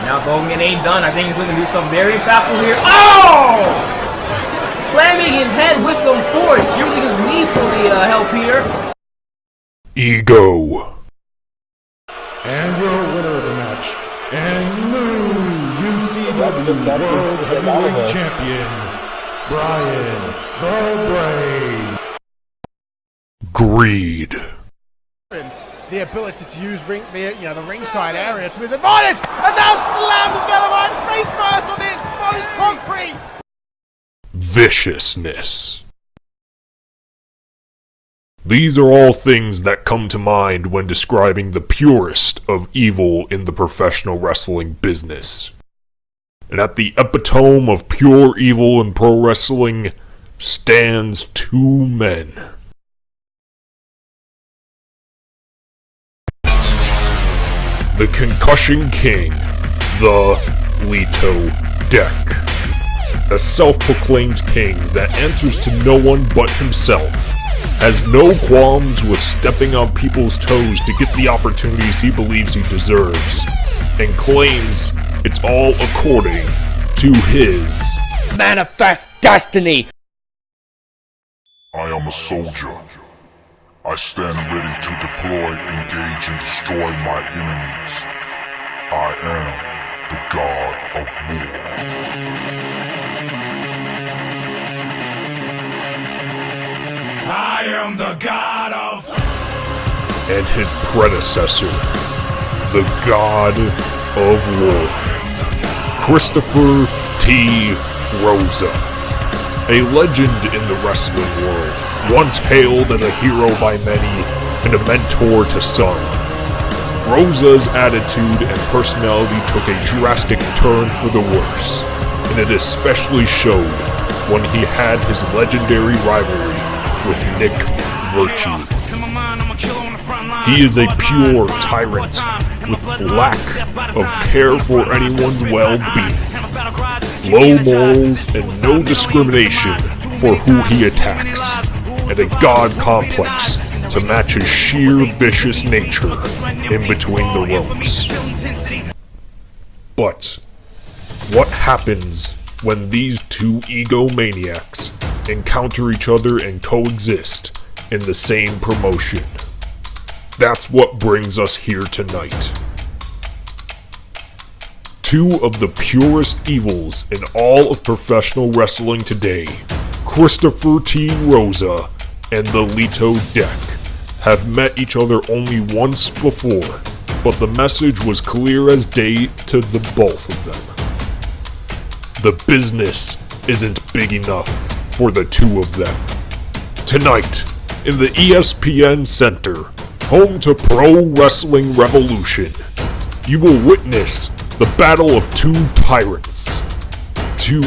Now if Hogan ain't done, I think he's looking to do something very impactful here. Oh! Slamming his head with some force, using his knees for the help here. Ego. And your winner of the match, and new UCW World Heavyweight Champion, Brian the Brain. Greed. The ability to use the ringside area to his advantage, and now slams Gallivant's face first on the exposed concrete. Viciousness. These are all things that come to mind when describing the purest of evil in the professional wrestling business. And at the epitome of pure evil in pro wrestling stands two men. The Concussion King, the Leto Deck. A self-proclaimed king that answers to no one but himself, has no qualms with stepping on people's toes to get the opportunities he believes he deserves, and claims it's all according to his manifest destiny. I am a soldier. I stand ready to deploy, engage, and destroy my enemies. I am the God of War. I am the God of... and his predecessor, the God of War, Christopher T. Rosa. A legend in the wrestling world, once hailed as a hero by many and a mentor to some. Rosa's attitude and personality took a drastic turn for the worse, and it especially showed when he had his legendary rivalry with Nick Virtue. He is a pure tyrant with lack of care for anyone's well-being, low morals, and no discrimination for who he attacks, and a god complex to match his sheer vicious nature in between the ropes. But what happens when these two egomaniacs encounter each other and coexist in the same promotion? That's what brings us here tonight. Two of the purest evils in all of professional wrestling today, Christopher T. Rosa and the Leto Deck, have met each other only once before, but the message was clear as day to the both of them. The business isn't big enough for the two of them. Tonight, in the ESPN Center, home to Pro Wrestling Revolution, you will witness the battle of two tyrants, two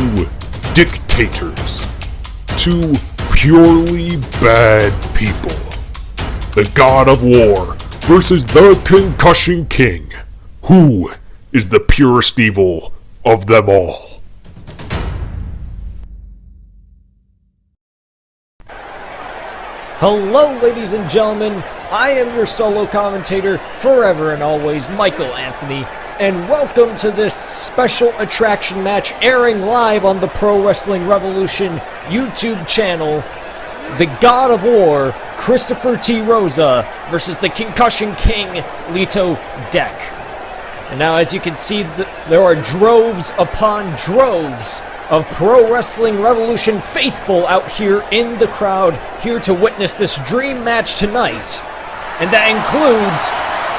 dictators, two purely bad people. The God of War versus the Concussion King. Who is the purest evil of them all? Hello, ladies and gentlemen. I am your solo commentator, forever and always, Michael Anthony, and welcome to this special attraction match airing live on the Pro Wrestling Revolution YouTube channel. The God of War, Christopher T. Rosa, versus the Concussion King, Leto Deck. And now, as you can see, there are droves upon droves of Pro Wrestling Revolution faithful out here in the crowd, here to witness this dream match tonight. And that includes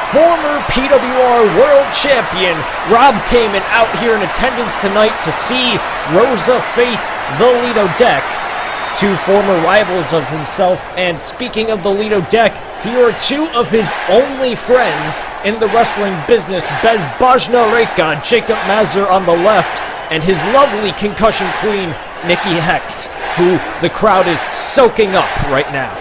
former PWR World Champion Rob Kamen out here in attendance tonight to see Rosa face the Leto Deck. Two former rivals of himself, and speaking of the Leto Deck, here are two of his only friends in the wrestling business, Bez Bajna-Reka, Jacob Mazur on the left, and his lovely concussion queen, Nikki Hex, who the crowd is soaking up right now.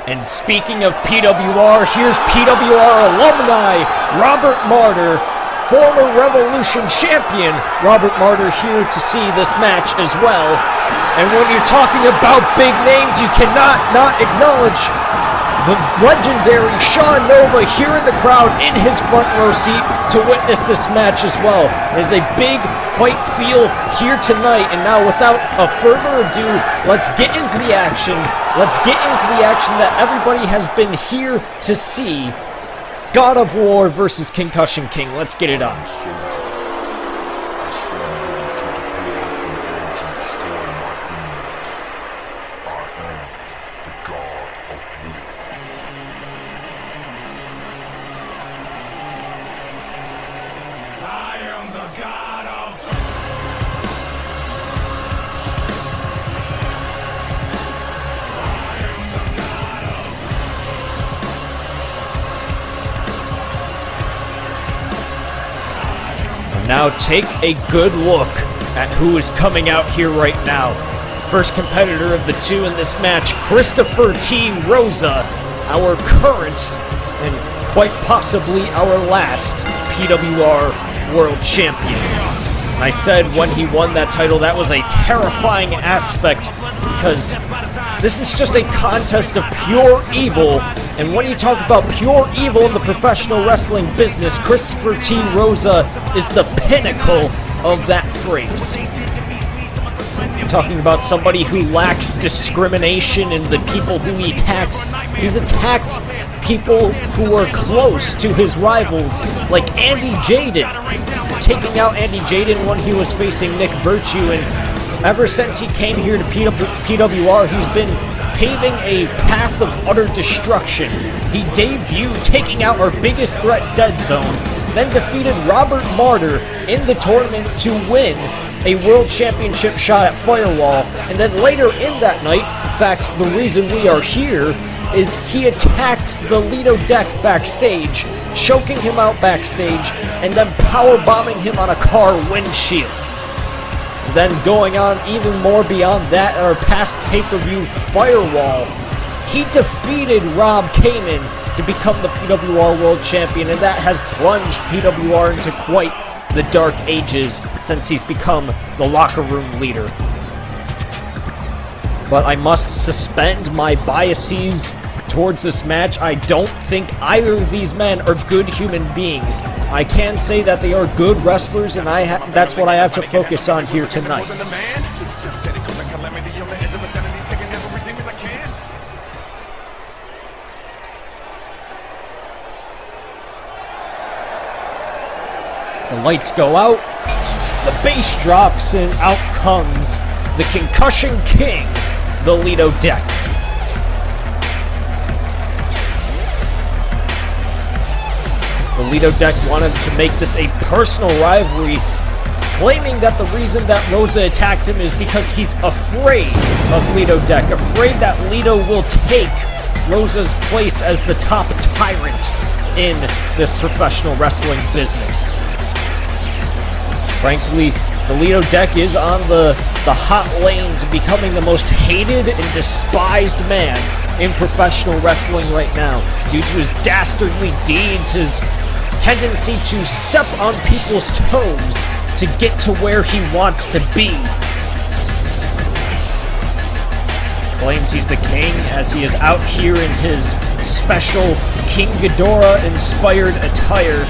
And speaking of PWR, here's PWR alumni, Robert Martyr, former Revolution champion Robert Martyr here to see this match as well. And when you're talking about big names, you cannot not acknowledge the legendary Sean Nova here in the crowd in his front row seat to witness this match as well. It is a big fight feel here tonight, and now without a further ado, let's get into the action. Let's get into the action that everybody has been here to see. God of War versus Concussion King. Let's get it on. I stand ready to deploy, engage, and destroy my enemies. I am the God of War. I am the God of Now take a good look at who is coming out here right now. First competitor of the two in this match, Christopher T. Rosa, our current and quite possibly our last PWR World Champion. And I said when he won that title, that was a terrifying aspect because this is just a contest of pure evil. And when you talk about pure evil in the professional wrestling business, Christopher T. Rosa is the pinnacle of that phrase. I'm talking about somebody who lacks discrimination in the people who he attacks. He's attacked people who are close to his rivals, like Andy Jaden, taking out Andy Jaden when he was facing Nick Virtue, and ever since he came here to PWR, he's been paving a path of utter destruction. He debuted taking out our biggest threat, Dead Zone, then defeated Robert Martyr in the tournament to win a World Championship shot at Firewall, and then later in that night, in fact, the reason we are here is he attacked the Lido deck backstage, choking him out backstage, and then powerbombing him on a car windshield. Then going on even more beyond that at our past pay-per-view Firewall, he defeated Rob Kamen to become the PWR World Champion, and that has plunged PWR into quite the dark ages since he's become the locker room leader. But I must suspend my biases towards this match. I don't think either of these men are good human beings. I can say that they are good wrestlers, and that's what I have to focus on here tonight. The lights go out, the bass drops, and out comes the Concussion King, the Lido deck. The Lido deck wanted to make this a personal rivalry, claiming that the reason that Rosa attacked him is because he's afraid of Lido deck, afraid that Lido will take Rosa's place as the top tyrant in this professional wrestling business. Frankly, the Lido deck is on the hot lane to becoming the most hated and despised man in professional wrestling right now, due to his dastardly deeds, his tendency to step on people's toes to get to where he wants to be. Claims he's the king as he is out here in his special King Ghidorah inspired attire,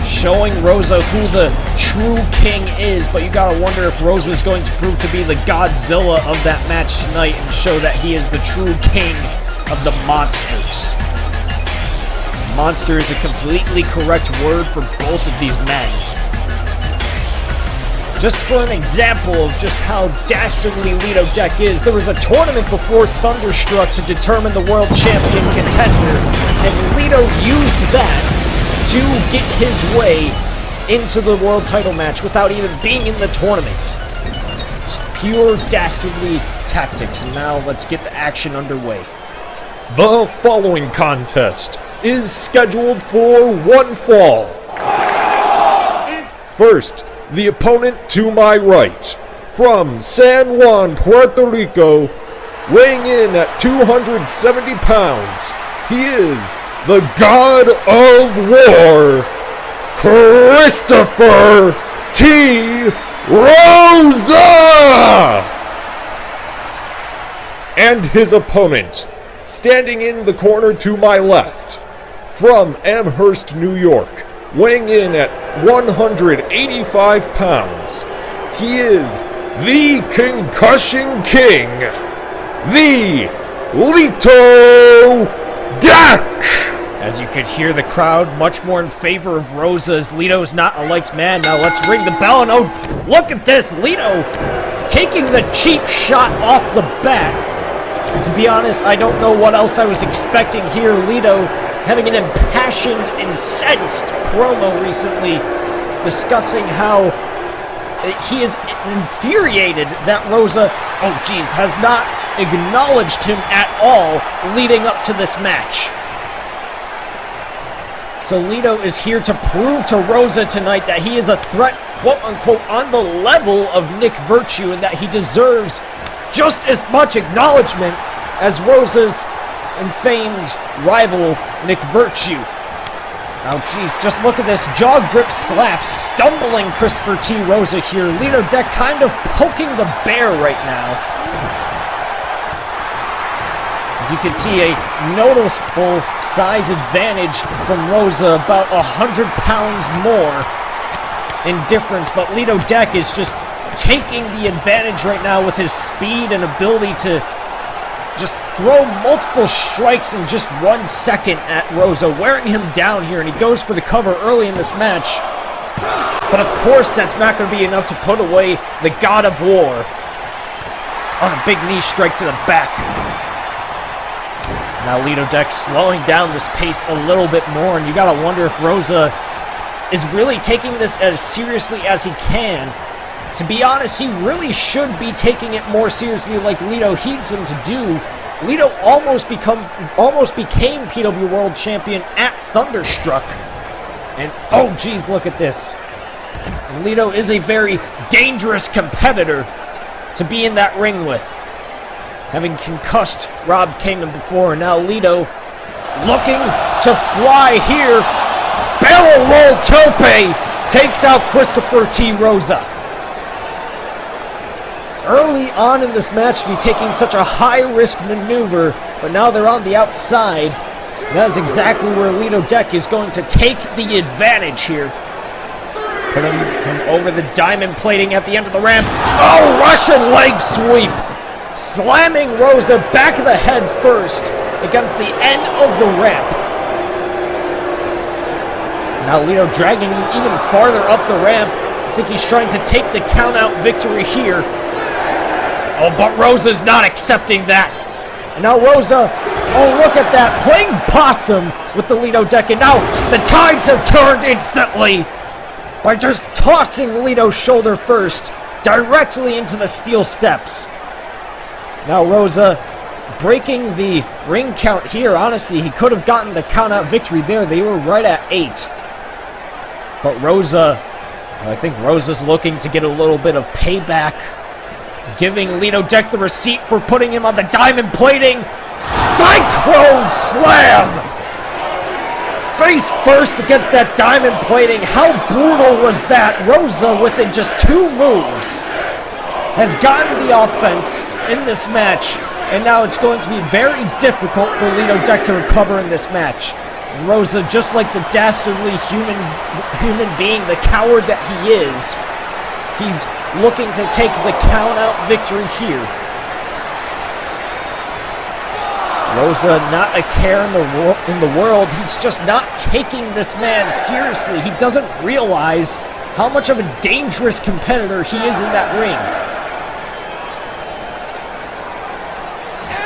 showing Rosa who the true king is, but you gotta wonder if Rosa's going to prove to be the Godzilla of that match tonight and show that he is the true king of the monsters. Monster is a completely correct word for both of these men. Just for an example of just how dastardly Lido deck is, there was a tournament before Thunderstruck to determine the world champion contender, and Lido used that to get his way into the world title match without even being in the tournament. Just pure dastardly tactics, and now let's get the action underway. The following contest is scheduled for one fall. First, the opponent to my right, from San Juan, Puerto Rico, weighing in at 270 pounds, he is the God of War, Christopher T. Rosa! And his opponent, Standing in the corner to my left, from Amherst, New York, weighing in at 185 pounds, he is the Concussion King, the Lito Dak! As you could hear the crowd much more in favor of Rosa, as Lito's not a liked man. Now let's ring the bell, and oh, look at this! Lito taking the cheap shot off the bat. And to be honest, I don't know what else I was expecting here. Lito having an impassioned, incensed promo recently, discussing how he is infuriated that Rosa, has not acknowledged him at all leading up to this match. So Lito is here to prove to Rosa tonight that he is a threat, quote-unquote, on the level of Nick Virtue, and that he deserves just as much acknowledgement as Rosa's infamed rival, Nick Virtue. Just look at this. Jaw grip slap, stumbling Christopher T. Rosa here. Lito Dak kind of poking the bear right now. As you can see, a noticeable size advantage from Rosa, about 100 pounds more in difference, but Lito Dak is just taking the advantage right now with his speed and ability to just throw multiple strikes in just 1 second at Rosa, wearing him down here, and he goes for the cover early in this match. But of course, that's not going to be enough to put away the God of War on a big knee strike to the back. Now Lito Dak slowing down this pace a little bit more, and you gotta wonder if Rosa is really taking this as seriously as he can. To be honest, he really should be taking it more seriously like Lito heeds him to do. Lito almost became PW World Champion at Thunderstruck. And look at this. And Lito is a very dangerous competitor to be in that ring with, having concussed Rob Kingdom before. And now Lito looking to fly here. Barrel roll tope takes out Christopher T. Rosa. Early on in this match to be taking such a high-risk maneuver, but now they're on the outside. That is exactly where Lito Dak is going to take the advantage here. Putting him over the diamond plating at the end of the ramp. Oh, Russian leg sweep! Slamming Rosa back of the head first against the end of the ramp. Now Lito dragging him even farther up the ramp. I think he's trying to take the count-out victory here. Oh, but Rosa's not accepting that. And now Rosa, look at that, playing possum with the Lito Dak. And now the tides have turned instantly by just tossing Lito's shoulder first directly into the steel steps. Now Rosa breaking the ring count here. Honestly, he could have gotten the count-out victory there. They were right at 8. But Rosa, I think Rosa's looking to get a little bit of payback, giving Lito Dak the receipt for putting him on the diamond plating. Cyclone Slam! Face first against that diamond plating. How brutal was that? Rosa, within just 2 moves, has gotten the offense in this match, and now it's going to be very difficult for Lito Dak to recover in this match. And Rosa, just like the dastardly human being, the coward that he is, he's looking to take the count-out victory here. Rosa, not a care in the world. He's just not taking this man seriously. He doesn't realize how much of a dangerous competitor he is in that ring.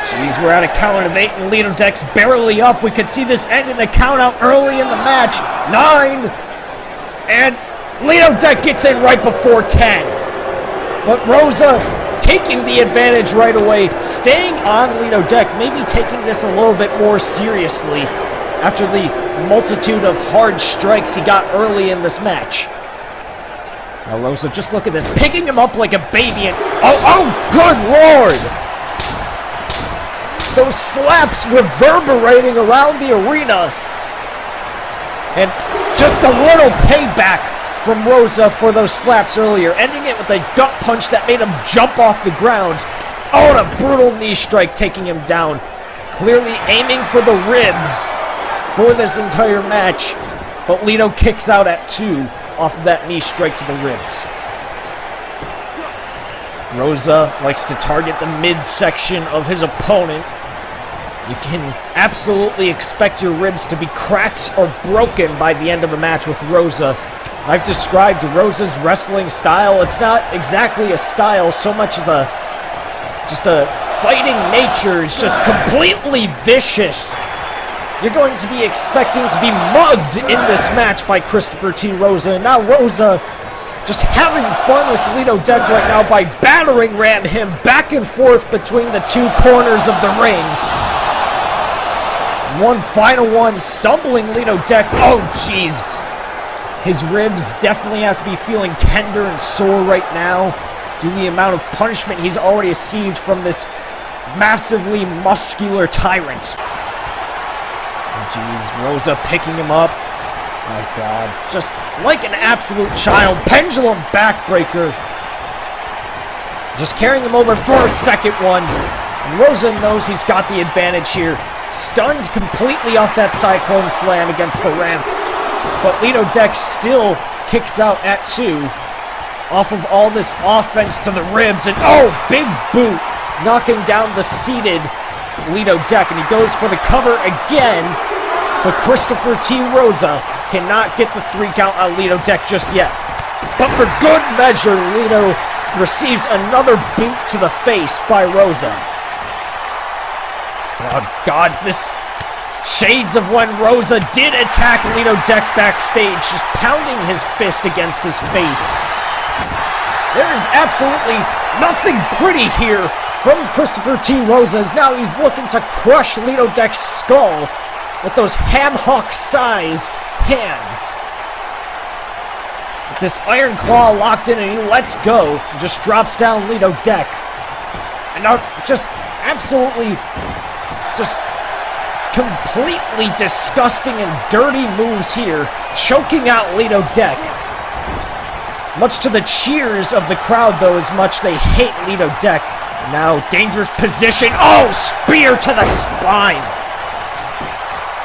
Jeez, we're at a count of 8, and Lito Dak's barely up. We could see this end in a count-out early in the match. 9, and Lito Dak gets in right before 10. But Rosa taking the advantage right away, staying on Lito Dak, maybe taking this a little bit more seriously after the multitude of hard strikes he got early in this match. Now Rosa, just look at this, picking him up like a baby, and oh good lord! Those slaps reverberating around the arena, and just a little payback from Rosa for those slaps earlier, ending it with a gut punch that made him jump off the ground. Oh, and a brutal knee strike taking him down. clearly aiming for the ribs for this entire match, but Lito kicks out at 2 off of that knee strike to the ribs. Rosa likes to target the midsection of his opponent. You can absolutely expect your ribs to be cracked or broken by the end of a match with Rosa. I've described Rosa's wrestling style. It's not exactly a style so much as just a fighting nature. It's just completely vicious. You're going to be expecting to be mugged in this match by Christopher T. Rosa. And now Rosa just having fun with Lito Deck right now by battering ram him back and forth between the 2 corners of the ring. One final one, stumbling Lito Deck. Oh, jeez. His ribs definitely have to be feeling tender and sore right now due to the amount of punishment he's already received from this massively muscular tyrant. Oh, jeez, Rosa picking him up. My God, just like an absolute child. Pendulum backbreaker. Just carrying him over for a second one. And Rosa knows he's got the advantage here. Stunned completely off that Cyclone Slam against the ramp. But Lito Deck still kicks out at 2 off of all this offense to the ribs. And oh, big boot knocking down the seated Lito Deck. And he goes for the cover again. But Christopher T. Rosa cannot get the 3 count on Lito Deck just yet. But for good measure, Lito receives another boot to the face by Rosa. Oh God, this shades of when Rosa did attack Lito Deck backstage, just pounding his fist against his face. There is absolutely nothing pretty here from Christopher T. Rosa, as now he's looking to crush Lito Deck's skull with those ham-hock-sized hands. With this iron claw locked in, and he lets go, and just drops down Lito Deck. And now just absolutely just completely disgusting and dirty moves here, choking out Lito Deck. Much to the cheers of the crowd, though, as much they hate Lito Deck. Now, dangerous position. Oh, spear to the spine.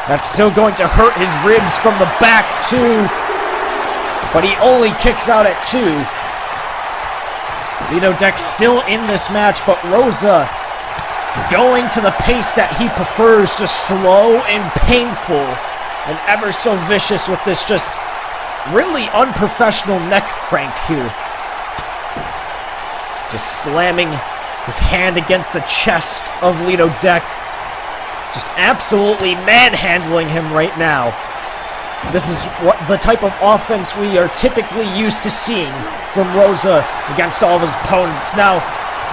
That's still going to hurt his ribs from the back, too. But he only kicks out at 2. Lito Deck still in this match, but Rosa going to the pace that he prefers, just slow and painful and ever so vicious with this just really unprofessional neck crank here. Just slamming his hand against the chest of Lito Deck. Just absolutely manhandling him right now. This is what the type of offense we are typically used to seeing from Rosa against all of his opponents. Now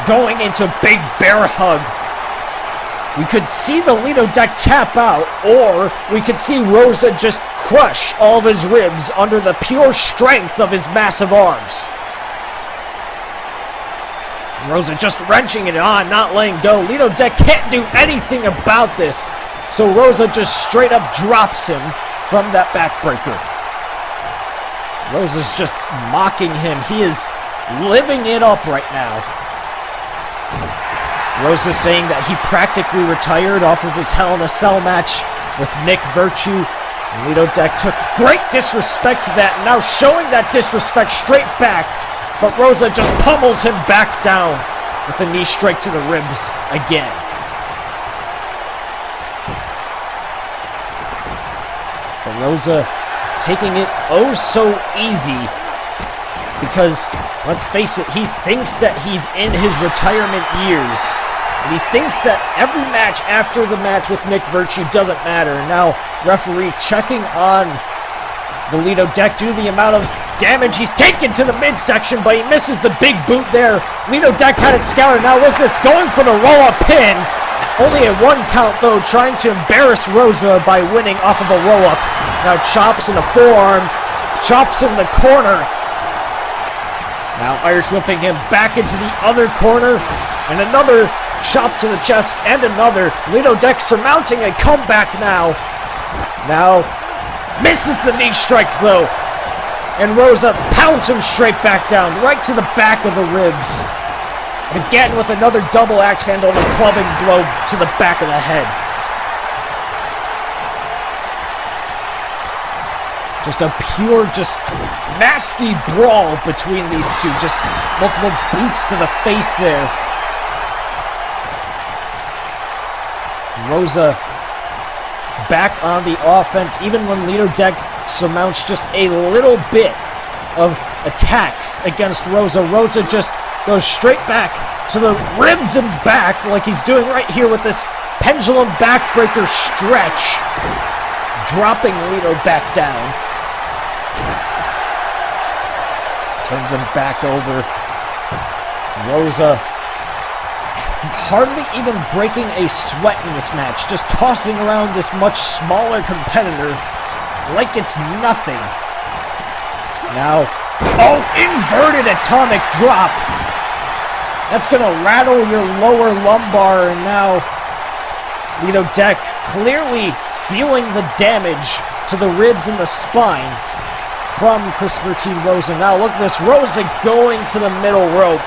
going into a big bear hug. We could see the Lito Deck tap out, or we could see Rosa just crush all of his ribs under the pure strength of his massive arms. Rosa just wrenching it on, not letting go. Lito Deck can't do anything about this, so Rosa just straight up drops him from that backbreaker. Rosa's just mocking him. He is living it up right now. Rosa saying that he practically retired off of his Hell in a Cell match with Nick Virtue. And Lito Deck took great disrespect to that, and now showing that disrespect straight back. But Rosa just pummels him back down with a knee strike to the ribs again. But Rosa taking it oh so easy. Because, let's face it, he thinks that he's in his retirement years. And he thinks that every match after the match with Nick Virtue doesn't matter. Now, referee checking on the Lito Deck due to the amount of damage he's taken to the midsection, but he misses the big boot there. Lito Deck had it scouted. Now look at this, going for the roll-up pin. Only a 1 count, though, trying to embarrass Rosa by winning off of a roll-up. Now chops in the forearm, chops in the corner. Now Irish whipping him back into the other corner, and another chop to the chest, and another. Lito Deck surmounting a comeback now. Now misses the knee strike though, and Rosa pounds him straight back down, right to the back of the ribs. And again with another double axe handle and a clubbing blow to the back of the head. Just a pure, just nasty brawl between these two. Just multiple boots to the face there. Rosa back on the offense, even when Lito Deck surmounts just a little bit of attacks against Rosa. Rosa just goes straight back to the ribs and back like he's doing right here with this pendulum backbreaker stretch, dropping Lito back down. Turns him back over. Rosa hardly even breaking a sweat in this match, just tossing around this much smaller competitor like it's nothing. Now, oh, inverted atomic drop. That's gonna rattle your lower lumbar, and now Lito Deck clearly feeling the damage to the ribs and the spine from Christopher T. Rosa. Now look at this, Rosa going to the middle rope.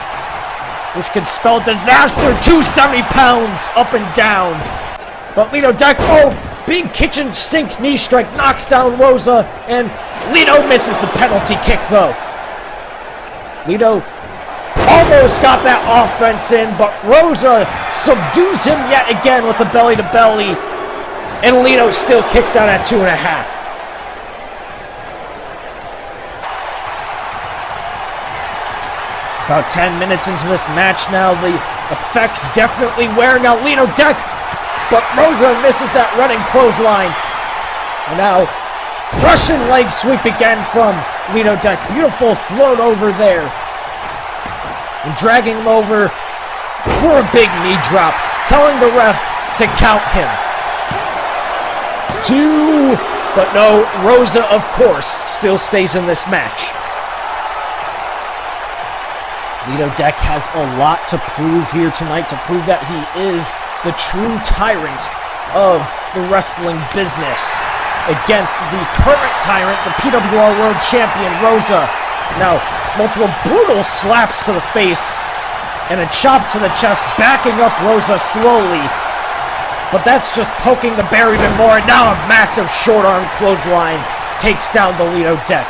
This could spell disaster, 270 pounds up and down. But Lito Deck, oh, big kitchen sink knee strike, knocks down Rosa, and Lito misses the penalty kick though. Lito almost got that offense in, but Rosa subdues him yet again with the belly to belly, and Lito still kicks out at 2.5. About 10 minutes into this match now, the effects definitely wearing out Lito Deck, but Rosa misses that running clothesline. And now, Russian leg sweep again from Lito Deck. Beautiful float over there. And dragging him over for a big knee drop, telling the ref to count him. 2, but no, Rosa, of course, still stays in this match. Lito Deck has a lot to prove here tonight, to prove that he is the true tyrant of the wrestling business against the current tyrant, the PWR World Champion, Rosa. Now, multiple brutal slaps to the face and a chop to the chest, backing up Rosa slowly. But that's just poking the bear even more, and now a massive short arm clothesline takes down the Lito Deck.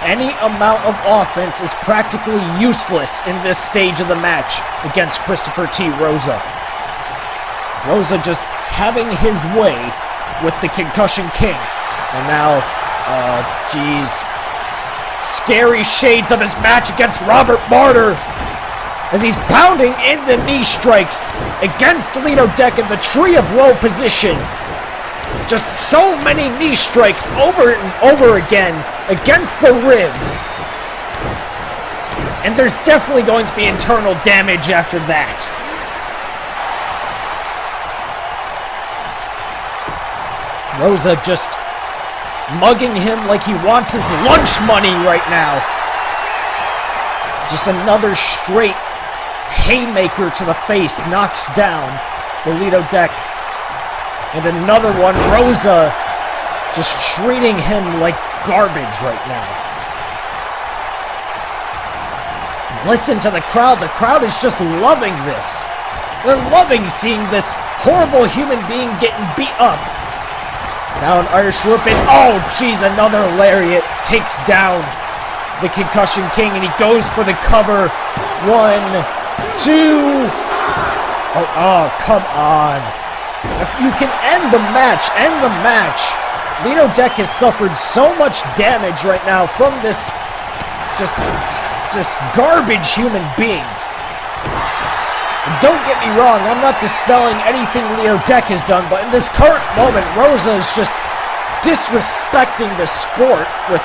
Any amount of offense is practically useless in this stage of the match against Christopher T. Rosa. Rosa just having his way with the Concussion King. And now, scary shades of his match against Robert Martyr as he's pounding in the knee strikes against Lito Deck in the Tree of Woe position. Just so many knee strikes over and over again against the ribs. And there's definitely going to be internal damage after that. Rosa just mugging him like he wants his lunch money right now. Just another straight haymaker to the face knocks down the Lito Deck. And another one, Rosa just treating him like garbage right now. Listen to the crowd. The crowd is just loving this. They're loving seeing this horrible human being getting beat up. Now an Irish whip, and oh geez, another lariat takes down the Concussion King, and he goes for the cover. 1, 2. Oh, come on. If you can end the match, end the match. Lito Deck has suffered so much damage right now from this just garbage human being. And don't get me wrong, I'm not dispelling anything Lito Deck has done, but in this current moment, Rosa is just disrespecting the sport with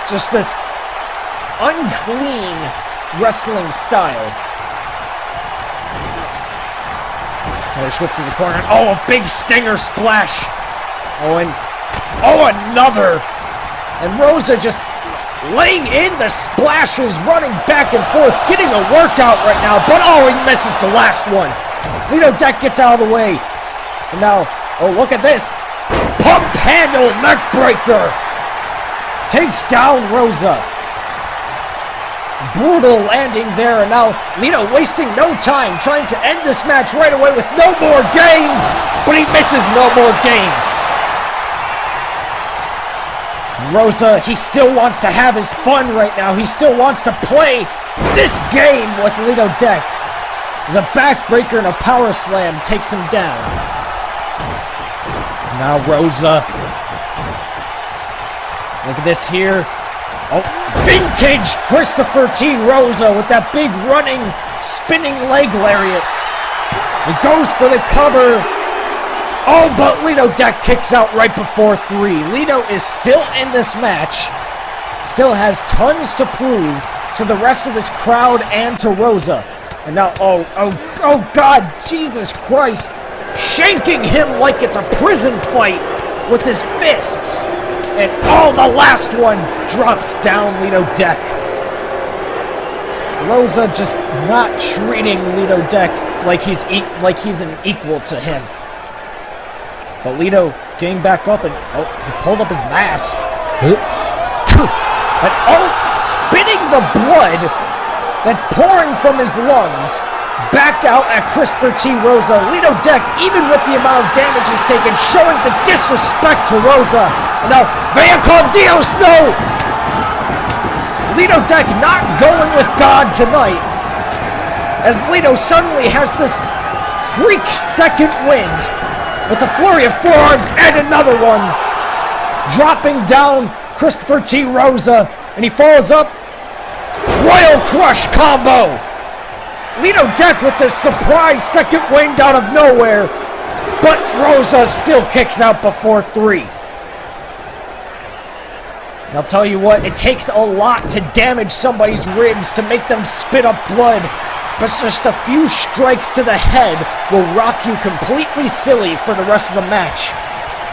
just this unclean wrestling style. Whip to the corner. Oh, a big stinger splash. Oh, and another. And Rosa just laying in the splashes, running back and forth, getting a workout right now. But oh, he misses the last one. Lito Deck gets out of the way. And now, oh, look at this. Pump handle neck breaker. Takes down Rosa. Brutal landing there, and now Lito wasting no time trying to end this match right away with no more games, but he misses no more games. Rosa, he still wants to have his fun right now. He still wants to play this game with Lito Deck. There's a backbreaker and a power slam takes him down. Now Rosa. Look at this here. Oh, vintage Christopher T. Rosa with that big running, spinning leg lariat. He goes for the cover. Oh, but Lito Deck kicks out right before 3. Lito is still in this match. Still has tons to prove to the rest of this crowd and to Rosa. And now, oh God, Jesus Christ. Shanking him like it's a prison fight with his fists. And the last one drops down Lito Deck. Rosa just not treating Lito Deck like he's an equal to him. But Lito getting back up and he pulled up his mask. And spitting the blood that's pouring from his lungs back out at Christopher T. Rosa. Lito Deck, even with the amount of damage he's taken, showing the disrespect to Rosa. And now, Vea con Dios, no! Lito Deck not going with God tonight, as Lito suddenly has this freak second wind with a flurry of forearms and another one, dropping down Christopher T. Rosa, and he follows up. Royal Crush combo! Lito Deck with this surprise second wind out of nowhere, but Rosa still kicks out before 3. And I'll tell you what, it takes a lot to damage somebody's ribs to make them spit up blood, but just a few strikes to the head will rock you completely silly for the rest of the match.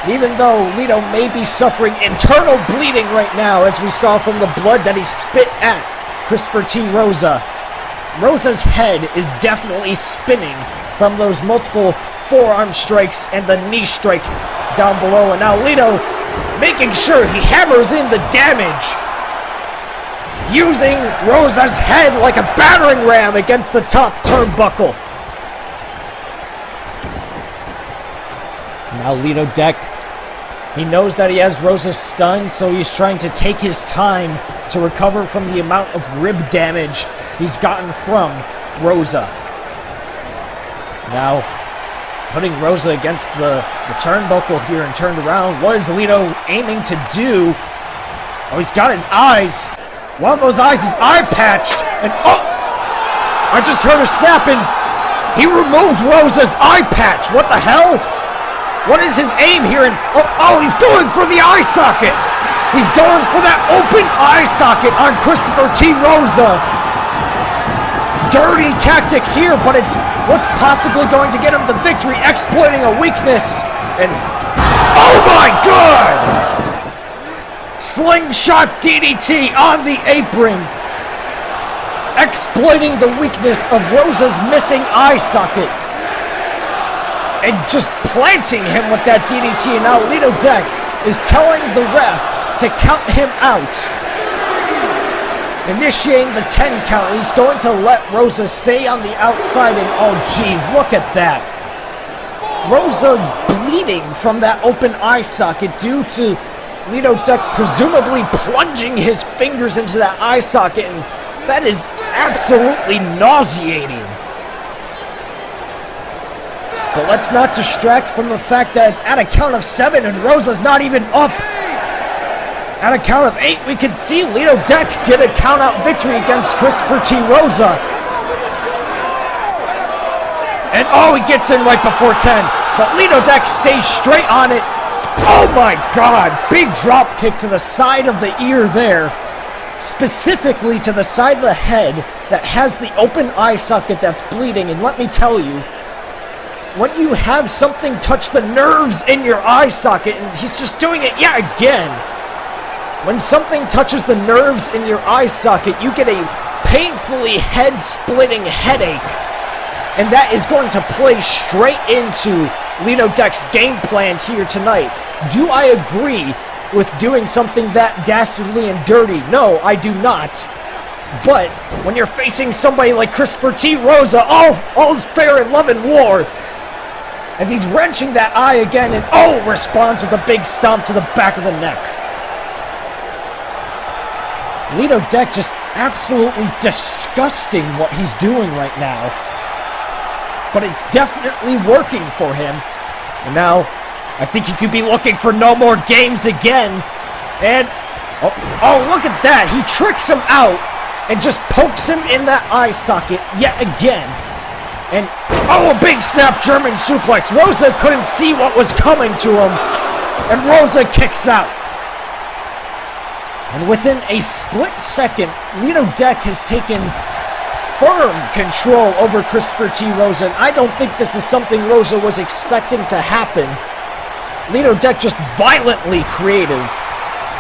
Even though Lito may be suffering internal bleeding right now, as we saw from the blood that he spit at Christopher T. Rosa, Rosa's head is definitely spinning from those multiple forearm strikes and the knee strike down below. And now Lito making sure he hammers in the damage, using Rosa's head like a battering ram against the top turnbuckle. Now Lito Deck, he knows that he has Rosa stunned, so he's trying to take his time to recover from the amount of rib damage he's gotten from Rosa. Now, putting Rosa against the turnbuckle here and turned around. What is Lito aiming to do? Oh, he's got his eyes. One of those eyes is eye-patched. And I just heard a snap and he removed Rosa's eye patch. What the hell? What is his aim here? And he's going for the eye socket. He's going for that open eye socket on Christopher T. Rosa. Dirty tactics here, but it's what's possibly going to get him the victory, exploiting a weakness. And oh my God! Slingshot DDT on the apron, exploiting the weakness of Rosa's missing eye socket, and just planting him with that DDT. And now Lito Deck is telling the ref to count him out, initiating the 10 count. He's going to let Rosa stay on the outside, and oh geez, look at that. Rosa's bleeding from that open eye socket due to Lito Deck presumably plunging his fingers into that eye socket, and that is absolutely nauseating. But let's not distract from the fact that it's at a count of 7 and Rosa's not even up. At a count of 8, we can see Lito Deck get a count-out victory against Christopher T. Rosa. And he gets in right before 10. But Lito Deck stays straight on it. Oh my God, big drop kick to the side of the ear there. Specifically to the side of the head that has the open eye socket that's bleeding. And let me tell you, when you have something touch the nerves in your eye socket, and he's just doing it yet again. When something touches the nerves in your eye socket, you get a painfully head-splitting headache. And that is going to play straight into Lito Deck's game plan here tonight. Do I agree with doing something that dastardly and dirty? No, I do not. But when you're facing somebody like Christopher T. Rosa, all's fair in love and war. As he's wrenching that eye again and responds with a big stomp to the back of the neck. Lito Deck just absolutely disgusting what he's doing right now. But it's definitely working for him. And now, I think he could be looking for no more games again. And, oh, look at that. He tricks him out and just pokes him in that eye socket yet again. And, oh, a big snap German suplex. Rosa couldn't see what was coming to him. And Rosa kicks out. And within a split second, Lito Deck has taken firm control over Christopher T. Rosa. And I don't think this is something Rosa was expecting to happen. Lito Deck just violently creative.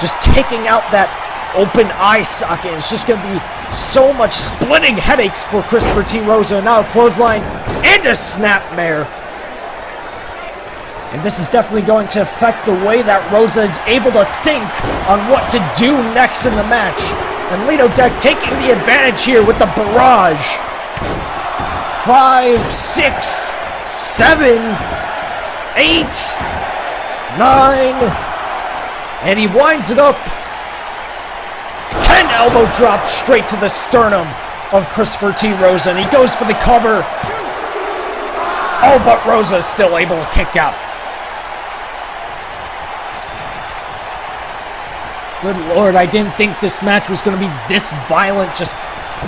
Just taking out that open eye socket. It's just going to be so much splitting headaches for Christopher T. Rosa. Now a clothesline and a snapmare. And this is definitely going to affect the way that Rosa is able to think on what to do next in the match. And Lito Deck taking the advantage here with the barrage. 5, 6, 7, 8, 9. And he winds it up. 10 elbow drops straight to the sternum of Christopher T. Rosa. And he goes for the cover. Oh, but Rosa is still able to kick out. Good Lord, I didn't think this match was going to be this violent. Just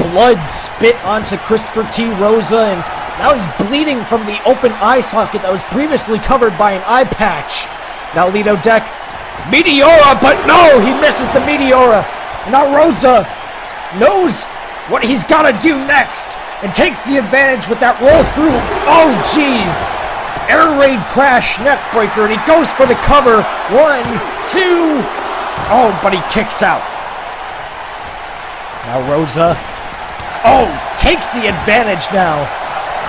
blood spit onto Christopher T. Rosa, and now he's bleeding from the open eye socket that was previously covered by an eye patch. Now Lito Deck, Meteora, but no, he misses the Meteora. Now Rosa knows what he's got to do next and takes the advantage with that roll through. Oh, jeez. Air raid crash neck breaker, and he goes for the cover. 1, 2. Oh, but he kicks out. Now Rosa, takes the advantage now.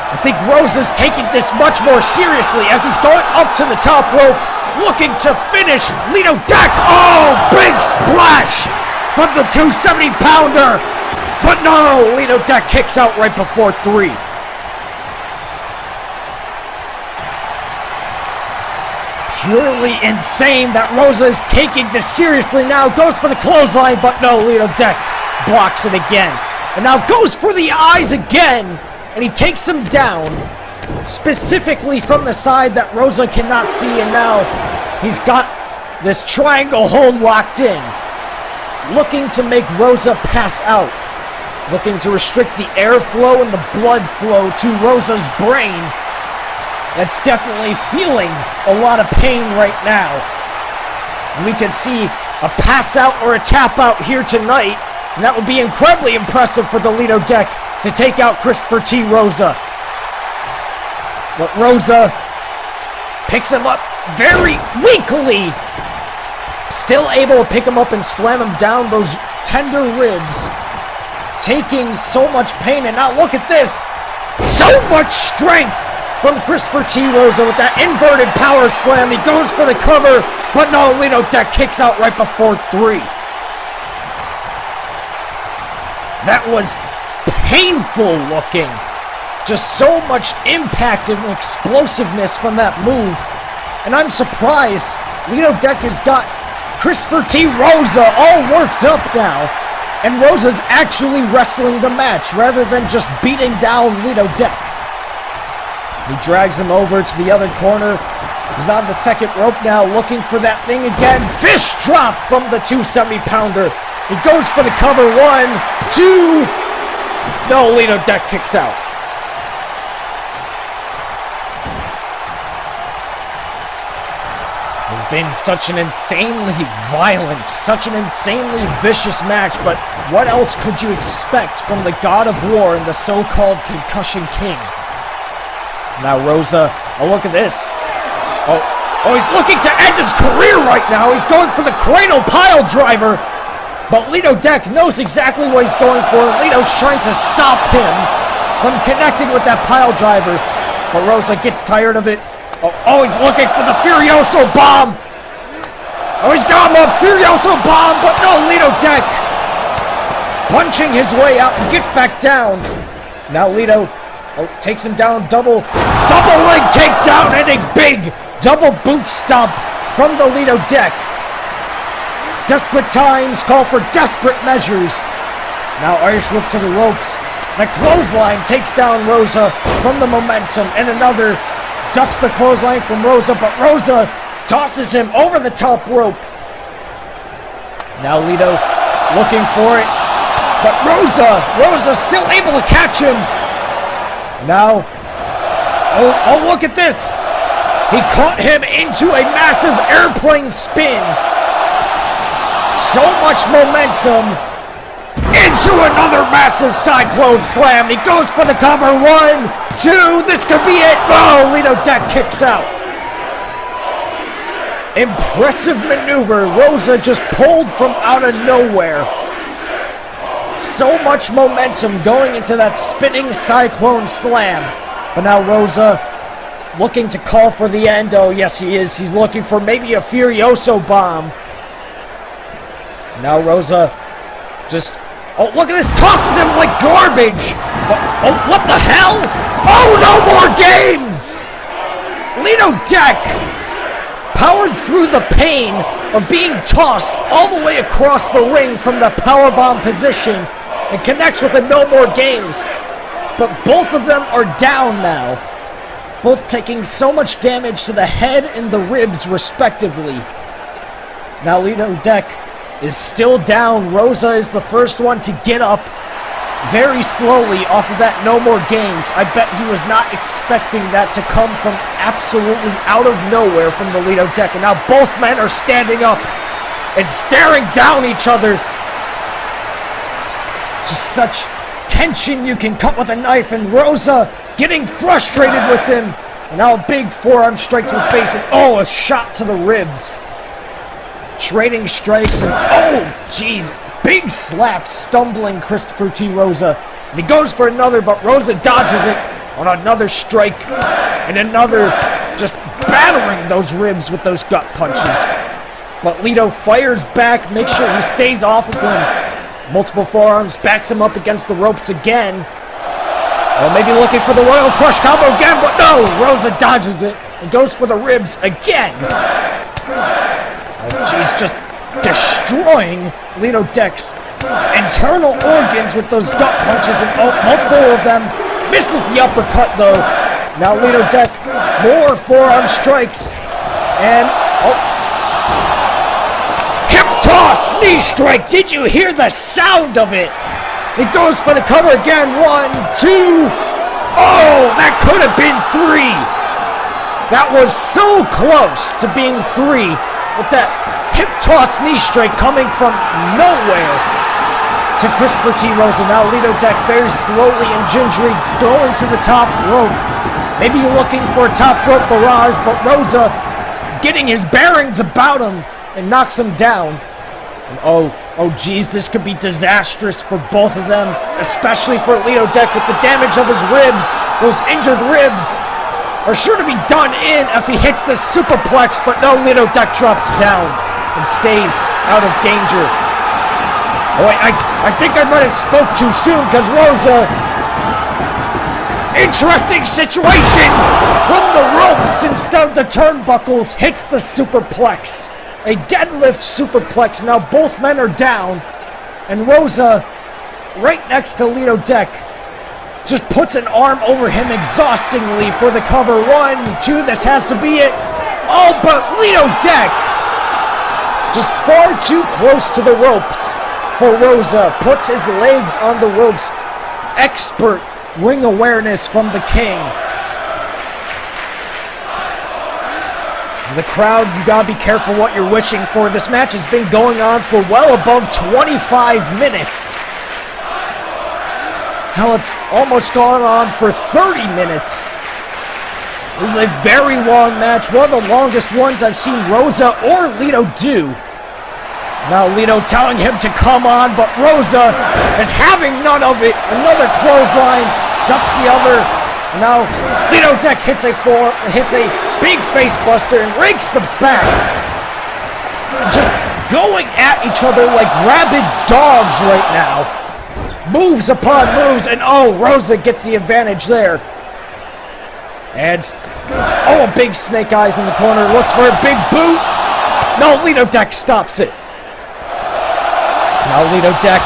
I think Rosa's taking this much more seriously as he's going up to the top rope, looking to finish Lito Deck. Oh, big splash from the 270-pounder. But no, Lito Deck kicks out right before 3. Purely insane that Rosa is taking this seriously now. Goes for the clothesline, but no, Lito Deck blocks it again. And now goes for the eyes again. And he takes him down, specifically from the side that Rosa cannot see. And now he's got this triangle hold locked in. Looking to make Rosa pass out. Looking to restrict the airflow and the blood flow to Rosa's brain. That's definitely feeling a lot of pain right now. And we can see a pass out or a tap out here tonight. And that would be incredibly impressive for the Lito Deck to take out Christopher T. Rosa. But Rosa picks him up very weakly. Still able to pick him up and slam him down those tender ribs. Taking so much pain. And now look at this. So much strength from Christopher T. Rosa with that inverted power slam. He goes for the cover, but no, Lito Deck kicks out right before 3. That was painful looking. Just so much impact and explosiveness from that move. And I'm surprised Lito Deck has got Christopher T. Rosa all worked up now. And Rosa's actually wrestling the match rather than just beating down Lito Deck. He drags him over to the other corner. He's on the second rope now, looking for that thing again. Fish drop from the 270-pounder. He goes for the cover. 1, 2. No, Lito Deck kicks out. It's been such an insanely violent, such an insanely vicious match, but what else could you expect from the God of War and the so-called Concussion King? Now Rosa, look at this. Oh, he's looking to end his career right now. He's going for the cranial pile driver. But Lito Deck knows exactly what he's going for. Lito's trying to stop him from connecting with that pile driver. But Rosa gets tired of it. Oh, he's looking for the Furioso Bomb. Oh, he's got him up. Furioso Bomb, but no, Lito Deck punching his way out and gets back down. Now Lito takes him down, double leg takedown, and a big double boot stomp from the Lito Deck. Desperate times call for desperate measures. Now Irish whip to the ropes. The clothesline takes down Rosa from the momentum, and another ducks the clothesline from Rosa, but Rosa tosses him over the top rope. Now Lito looking for it, but Rosa still able to catch him. Now, oh look at this. He caught him into a massive airplane spin. So much momentum. Into another massive cyclone slam. He goes for the cover. 1, 2. This could be it. Oh, Lito Deck kicks out. Impressive maneuver. Rosa just pulled from out of nowhere. So much momentum going into that spinning cyclone slam. But now Rosa looking to call for the end. Oh, yes, he is. He's looking for maybe a Furioso bomb. Now Rosa just... Oh, look at this. Tosses him like garbage. Oh, what the hell? Oh, no more games. Lito Deck powered through the pain of being tossed all the way across the ring from the powerbomb position and connects with a no more games. But both of them are down now. Both taking so much damage to the head and the ribs respectively. Now Lito Deck is still down. Rosa is the first one to get up very slowly off of that no more games. I bet he was not expecting that to come from absolutely out of nowhere from the Lito Deck. And now both men are standing up and staring down each other. Just such tension you can cut with a knife, and Rosa getting frustrated with him. And now a big forearm strike to the face, and oh, a shot to the ribs. Trading strikes, and oh, jeez, big slap, stumbling Christopher T. Rosa. And he goes for another, but Rosa dodges it on another strike, and another, just battering those ribs with those gut punches. But Lito fires back, makes sure he stays off of him. Multiple forearms, backs him up against the ropes again. Or maybe looking for the Royal Crush combo again, but no, Rosa dodges it and goes for the ribs again. Oh, jeez, just destroying Lito Deck's internal organs with those gut punches, and multiple of them. Misses the uppercut, though. Now Lito Deck, more forearm strikes. And, hip toss, knee strike. Did you hear the sound of it? He goes for the cover again. 1, 2. Oh, that could have been 3. That was so close to being 3. With that hip toss knee strike coming from nowhere to Christopher T. Rosa. Now Lito Deck very slowly and gingerly going to the top rope. Maybe you're looking for a top rope barrage, but Rosa getting his bearings about him and knocks him down. And oh geez, this could be disastrous for both of them, especially for Lito Deck with the damage of his ribs. Those injured ribs are sure to be done in if he hits this superplex, but no, Lito Deck drops down and stays out of danger. Oh, I think I might have spoke too soon, because Rosa, interesting situation from the ropes instead of the turnbuckles, hits the superplex. A deadlift superplex. Now both men are down, and Rosa, right next to Lito Deck, just puts an arm over him exhaustingly for the cover. 1, 2, this has to be it. Oh, but Lito Deck, just far too close to the ropes for Rosa. Puts his legs on the ropes. Expert ring awareness from the King. The crowd, you gotta be careful what you're wishing for. This match has been going on for well above 25 minutes. Hell, it's almost gone on for 30 minutes. This is a very long match, one of the longest ones I've seen Rosa or Lito do. Now Lito telling him to come on, but Rosa is having none of it. Another clothesline, ducks the other. Now Lito Deck hits a big face buster and rakes the back. Just going at each other like rabid dogs right now. Moves upon moves, and oh, Rosa gets the advantage there. And, oh, a big snake eyes in the corner, looks for a big boot. No, Lito Deck stops it. Now Lito Deck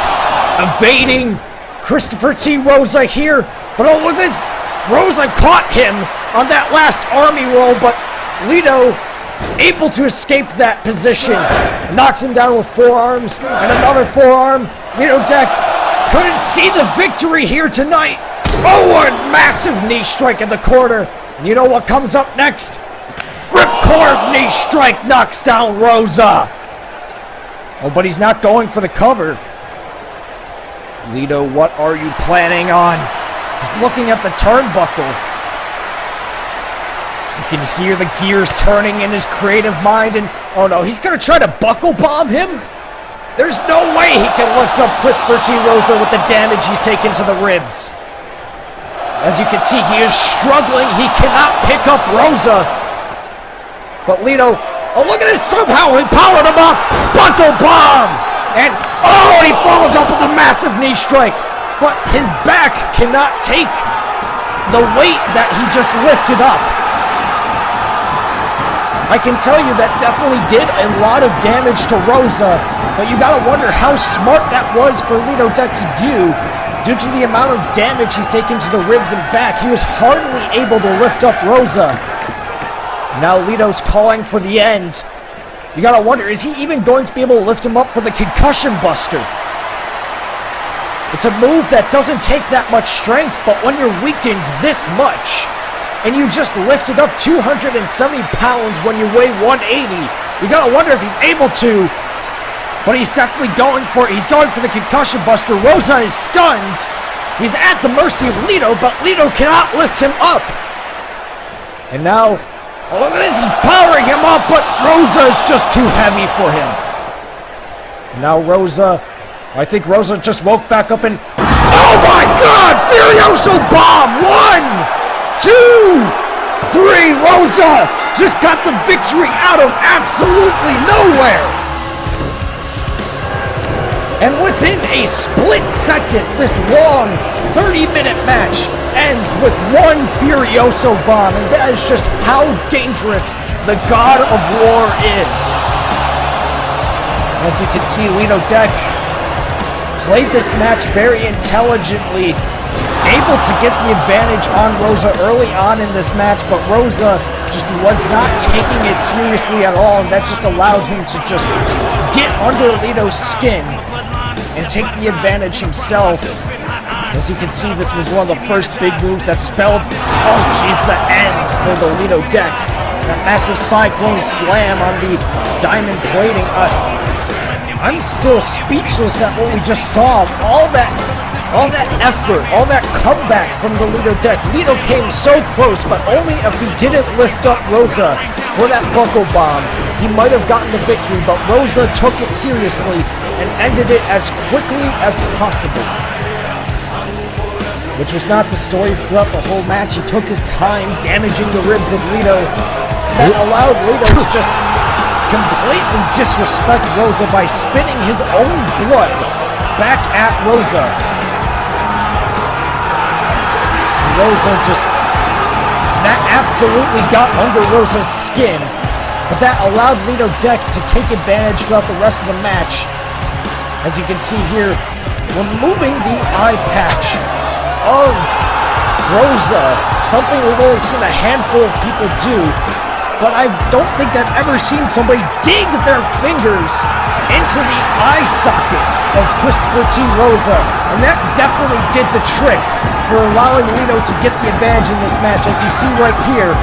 evading Christopher T. Rosa here. But oh, look at this. Rosa caught him on that last army roll, but Lito able to escape that position. Knocks him down with forearms and another forearm. Lito Deck couldn't see the victory here tonight. Oh, a massive knee strike in the corner. And you know what comes up next? Ripcord knee strike knocks down Rosa. Oh, but he's not going for the cover. Lito, what are you planning on? He's looking at the turnbuckle. You can hear the gears turning in his creative mind, and oh no, he's gonna try to buckle bomb him? There's no way he can lift up Christopher T. Rosa with the damage he's taken to the ribs. As you can see, he is struggling. He cannot pick up Rosa. But Lito, oh look at this, somehow he powered him up. Buckle bomb! And oh, he follows up with a massive knee strike. But his back cannot take the weight that he just lifted up. I can tell you that definitely did a lot of damage to Rosa, but you gotta wonder how smart that was for Lito Deck to do. Due to the amount of damage he's taken to the ribs and back, he was hardly able to lift up Rosa. Now Lito's calling for the end. You gotta wonder, is he even going to be able to lift him up for the concussion buster? It's a move that doesn't take that much strength, but when you're weakened this much, and you just lifted up 270 pounds when you weigh 180, you gotta wonder if he's able to. But he's definitely going for it. He's going for the concussion buster. Rosa is stunned. He's at the mercy of Lito, but Lito cannot lift him up. And now, oh, look at this, he's powering him up, but Rosa is just too heavy for him. Now Rosa, I think Rosa just woke back up and, oh my God, Furioso Bomb, 1, 2, 3, Rosa just got the victory out of absolutely nowhere. And within a split second, this long 30-minute match ends with one Furioso Bomb, and that is just how dangerous the God of War is. As you can see, Lito Deck played this match very intelligently, able to get the advantage on Rosa early on in this match, but Rosa just was not taking it seriously at all, and that just allowed him to just get under Lito's skin and take the advantage himself. As you can see, this was one of the first big moves that spelled, oh geez, the end for the Lito Deck. That massive Cyclone Slam on the diamond plating. I'm still speechless at what we just saw. All that effort, all that comeback from the Lito Deck. Lito came so close, but only if he didn't lift up Rosa for that buckle bomb, he might have gotten the victory, but Rosa took it seriously and ended it as quickly as possible. Which was not the story throughout the whole match. He took his time damaging the ribs of Lito. That allowed Lito to just completely disrespect Rosa by spitting his own blood back at Rosa. Rosa just, that absolutely got under Rosa's skin. But that allowed Lito Deck to take advantage throughout the rest of the match. As you can see here, removing the eye patch of Rosa, something we've only seen a handful of people do, but I don't think I've ever seen somebody dig their fingers into the eye socket of Christopher T. Rosa, and that definitely did the trick for allowing Lito to get the advantage in this match. As you see right here,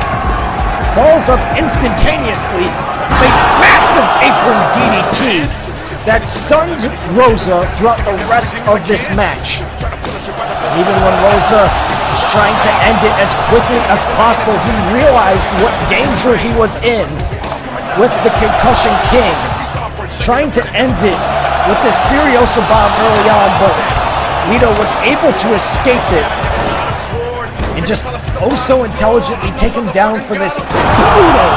falls up instantaneously, a massive apron DDT that stunned Rosa throughout the rest of this match. Even when Rosa was trying to end it as quickly as possible, he realized what danger he was in with the Concussion King. Trying to end it with this Furioso Bomb early on, but Lito was able to escape it and just oh so intelligently take him down for this brutal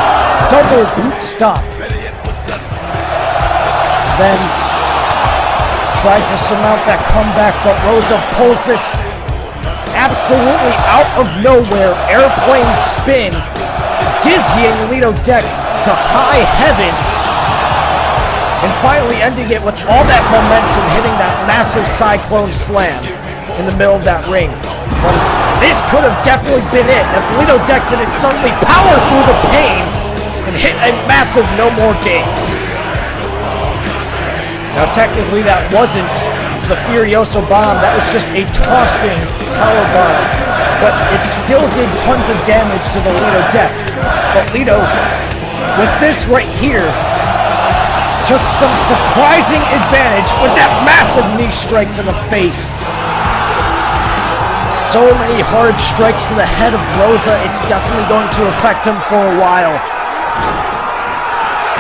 double boot stop. Then tried to surmount that comeback, but Rosa pulls this absolutely out of nowhere airplane spin, dizzying Lito Deck to high heaven. And finally ending it with all that momentum, hitting that massive Cyclone Slam in the middle of that ring. But this could have definitely been it if Lito Deck didn't suddenly power through the pain and hit a massive no more games. Now technically that wasn't the Furioso Bomb, that was just a tossing power bomb, but it still did tons of damage to the Lito Deck. But Lito, with this right here, took some surprising advantage with that massive knee strike to the face. So many hard strikes to the head of Rosa, it's definitely going to affect him for a while.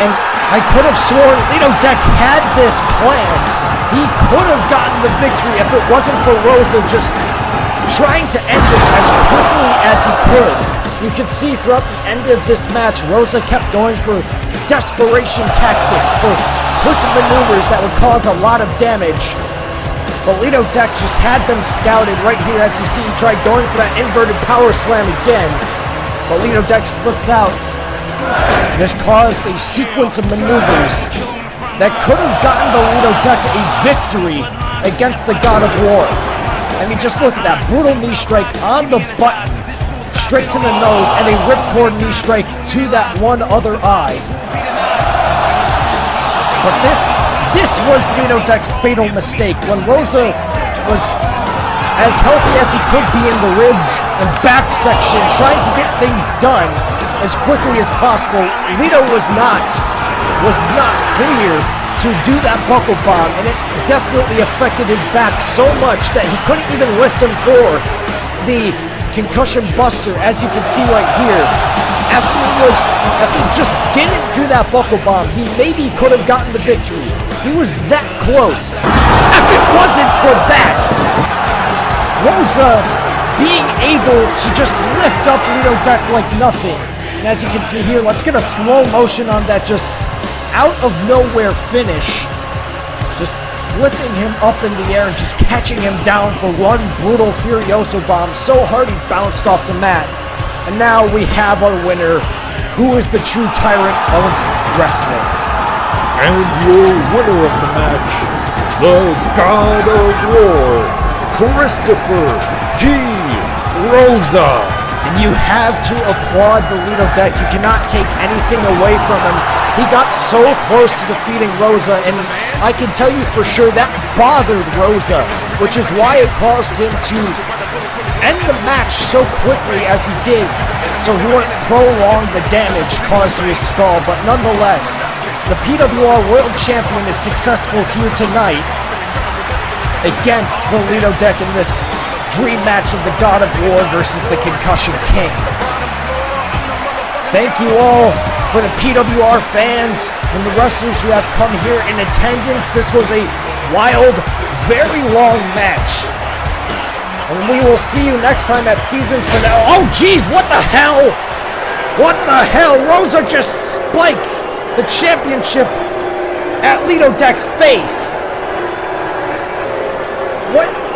And I could have sworn Lito Deck had this planned. He could have gotten the victory if it wasn't for Rosa just trying to end this as quickly as he could. You could see throughout the end of this match, Rosa kept going for desperation tactics, for quick maneuvers that would cause a lot of damage. But Lito Deck just had them scouted right here. As you see, he tried going for that inverted power slam again. But Lito Deck slips out. This caused a sequence of maneuvers that could have gotten the Lito Deck a victory against the God of War. I mean, just look at that brutal knee strike on the button, straight to the nose, and a ripcord knee strike to that one other eye. But this was Lito Deck's fatal mistake. When Rosa was as healthy as he could be in the ribs and back section, trying to get things done as quickly as possible, Lito was not clear to do that buckle bomb, and it definitely affected his back so much that he couldn't even lift him for the concussion buster, as you can see right here. If he just didn't do that buckle bomb, he maybe could have gotten the victory. He was that close. If it wasn't for that, Rosa being able to just lift up Lito Deck like nothing. And as you can see here, let's get a slow motion on that just out of nowhere finish. Just flipping him up in the air and just catching him down for one brutal Furioso Bomb so hard he bounced off the mat. And now we have our winner, who is the true tyrant of wrestling. And your winner of the match, the God of War, Christopher T. Rosa. And you have to applaud the Lito Deck. You cannot take anything away from him. He got so close to defeating Rosa, and I can tell you for sure that bothered Rosa, which is why it caused him to end the match so quickly as he did, so he wouldn't prolong the damage caused to his skull. But nonetheless, the PWR World Champion is successful here tonight against the Lito Deck in this dream match of the God of War versus the Concussion King. Thank you all for the PWR fans and the wrestlers who have come here in attendance. This was a wild, very long match. And we will see you next time at season's finale. Oh geez, what the hell? What the hell? Rosa just spiked the championship at Lito Deck's face.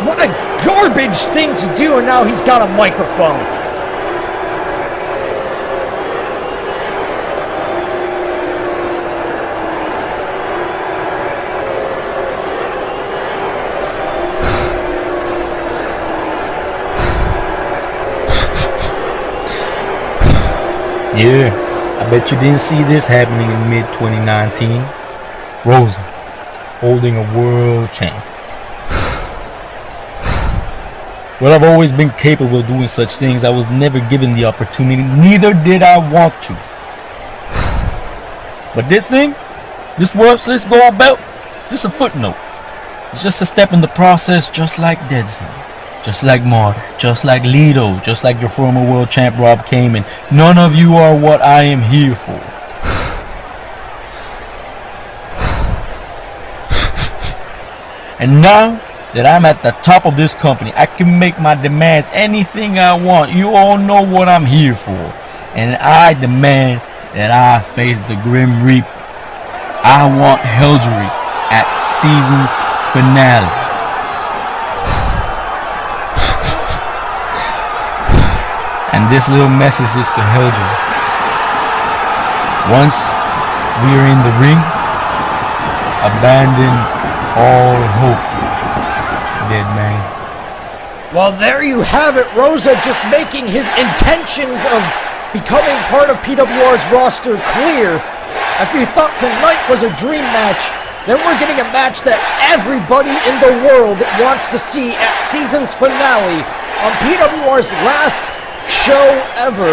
What a garbage thing to do, and now he's got a microphone. Yeah, I bet you didn't see this happening in mid-2019. Rosa, holding a world champ. Well, I've always been capable of doing such things. I was never given the opportunity, neither did I want to. But this thing, this worthless gold belt, just a footnote. It's just a step in the process, just like Dead Zone, just like Martyr, just like Lito, just like your former world champ Rob Kamen. None of you are what I am here for. And now that I'm at the top of this company, I can make my demands anything I want. You all know what I'm here for. And I demand that I face the Grim Reaper. I want Helgery at season's finale. And this little message is to Helgery. Once we are in the ring, I abandon all hope. Dead man. Well, there you have it. Rosa just making his intentions of becoming part of PWR's roster clear. If you thought tonight was a dream match, then we're getting a match that everybody in the world wants to see at season's finale on PWR's last show ever.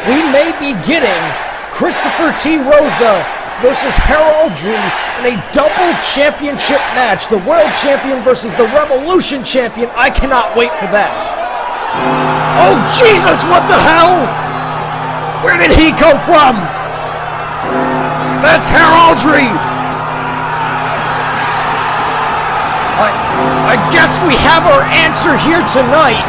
We may be getting Christopher T. Rosa versus Heraldry in a double championship match. The world champion versus the Revolution champion. I cannot wait for that. Oh, Jesus, what the hell? Where did he come from? That's Heraldry. I guess we have our answer here tonight.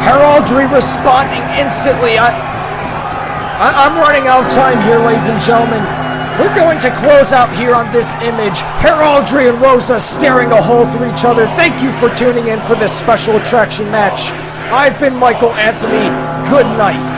Heraldry responding instantly. I'm running out of time here, ladies and gentlemen. We're going to close out here on this image. Heraldry and Rosa staring a hole through each other. Thank you for tuning in for this special attraction match. I've been Michael Anthony. Good night.